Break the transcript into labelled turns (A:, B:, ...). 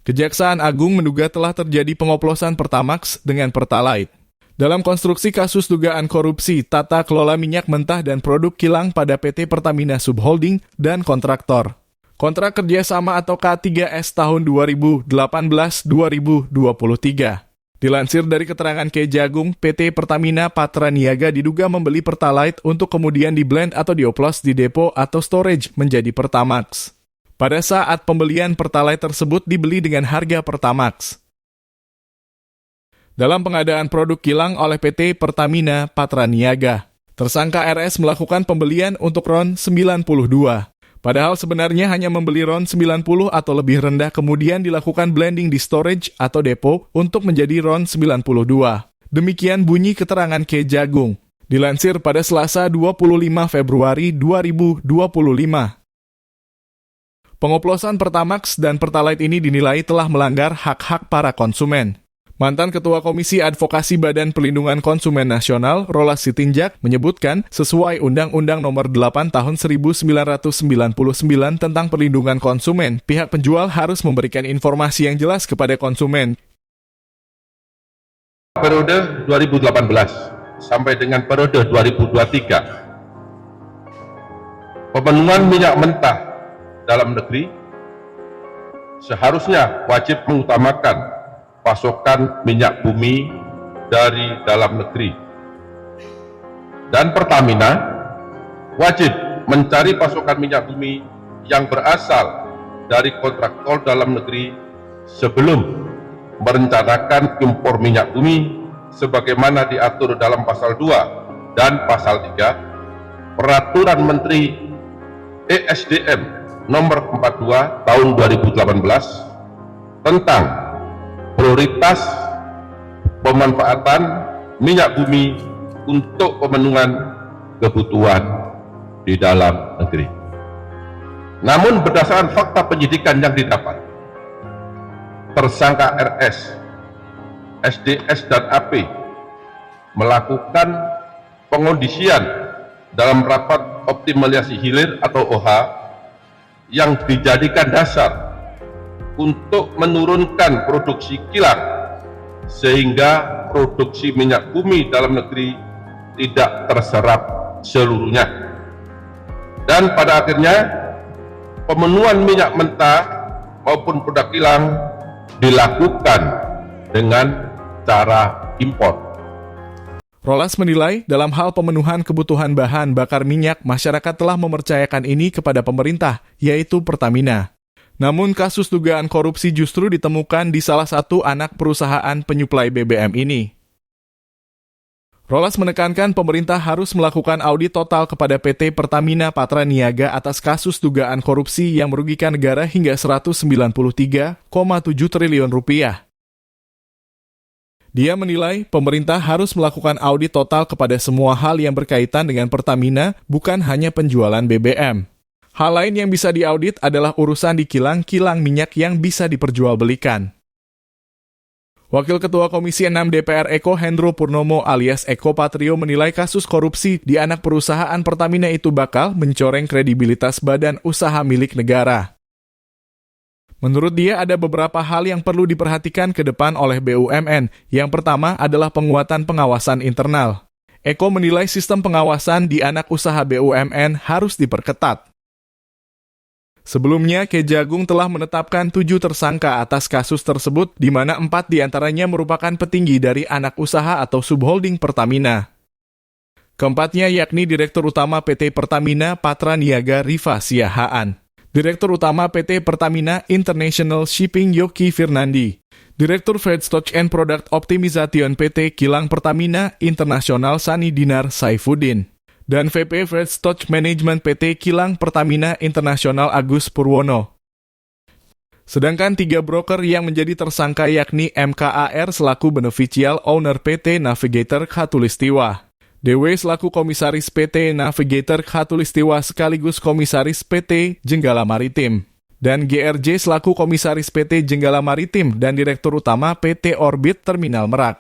A: Kejaksaan Agung menduga telah terjadi pengoplosan Pertamax dengan Pertalite. Dalam konstruksi kasus dugaan korupsi tata kelola minyak mentah dan produk kilang pada PT Pertamina Subholding dan kontraktor. Kontrak kerjasama atau K3S tahun 2018-2023. Dilansir dari keterangan Kejagung, PT Pertamina Patra Niaga diduga membeli Pertalite untuk kemudian diblend atau dioplos di depo atau storage menjadi Pertamax. Pada saat pembelian Pertalite tersebut dibeli dengan harga Pertamax. Dalam pengadaan produk kilang oleh PT Pertamina Patra Niaga, tersangka RS melakukan pembelian untuk RON 92. Padahal sebenarnya hanya membeli RON 90 atau lebih rendah kemudian dilakukan blending di storage atau depo untuk menjadi RON 92. Demikian bunyi keterangan Kejagung. Dilansir pada Selasa 25 Februari 2025. Pengoplosan Pertamax dan Pertalite ini dinilai telah melanggar hak-hak para konsumen. Mantan Ketua Komisi Advokasi Badan Perlindungan Konsumen Nasional, Rolas Sitinjak, menyebutkan sesuai Undang-Undang Nomor 8 Tahun 1999 tentang perlindungan konsumen, pihak penjual harus memberikan informasi yang jelas kepada konsumen.
B: Periode 2018 sampai dengan periode 2023, pemenuhan minyak mentah dalam negeri seharusnya wajib mengutamakan pasokan minyak bumi dari dalam negeri. Dan Pertamina wajib mencari pasokan minyak bumi yang berasal dari kontraktor dalam negeri sebelum merencanakan impor minyak bumi sebagaimana diatur dalam pasal 2 dan pasal 3 Peraturan Menteri ESDM nomor 42 tahun 2018 tentang prioritas pemanfaatan minyak bumi untuk pemenuhan kebutuhan di dalam negeri. Namun berdasarkan fakta penyidikan yang didapat, tersangka RS, SDS dan AP melakukan pengondisian dalam rapat optimalisasi hilir atau OH yang dijadikan dasar untuk menurunkan produksi kilang sehingga produksi minyak bumi dalam negeri tidak terserap seluruhnya. Dan pada akhirnya pemenuhan minyak mentah maupun produk kilang dilakukan dengan cara impor.
A: Rolas menilai dalam hal pemenuhan kebutuhan bahan bakar minyak, masyarakat telah mempercayakan ini kepada pemerintah, yaitu Pertamina. Namun kasus dugaan korupsi justru ditemukan di salah satu anak perusahaan penyuplai BBM ini. Rolas menekankan pemerintah harus melakukan audit total kepada PT Pertamina Patra Niaga atas kasus dugaan korupsi yang merugikan negara hingga Rp193,7 triliun. Dia menilai pemerintah harus melakukan audit total kepada semua hal yang berkaitan dengan Pertamina, bukan hanya penjualan BBM. Hal lain yang bisa diaudit adalah urusan di kilang-kilang minyak yang bisa diperjualbelikan. Wakil Ketua Komisi 6 DPR Eko Hendro Purnomo alias Eko Patrio menilai kasus korupsi di anak perusahaan Pertamina itu bakal mencoreng kredibilitas badan usaha milik negara. Menurut dia ada beberapa hal yang perlu diperhatikan ke depan oleh BUMN. Yang pertama adalah penguatan pengawasan internal. Eko menilai sistem pengawasan di anak usaha BUMN harus diperketat. Sebelumnya, Kejagung telah menetapkan 7 tersangka atas kasus tersebut, di mana 4 diantaranya merupakan petinggi dari anak usaha atau subholding Pertamina. Keempatnya yakni Direktur Utama PT Pertamina Patra Niaga Rifa Siahaan, Direktur Utama PT Pertamina International Shipping Yoki Firnandi, Direktur Feedstock and Product Optimization PT Kilang Pertamina International Sani Dinar Saifuddin, dan VP Feedstock Management PT Kilang Pertamina Internasional Agus Purwono. Sedangkan 3 broker yang menjadi tersangka yakni MKAR selaku beneficial owner PT Navigator Khatulistiwa, DW selaku komisaris PT Navigator Khatulistiwa sekaligus komisaris PT Jenggala Maritim, dan GRJ selaku komisaris PT Jenggala Maritim dan Direktur Utama PT Orbit Terminal Merak.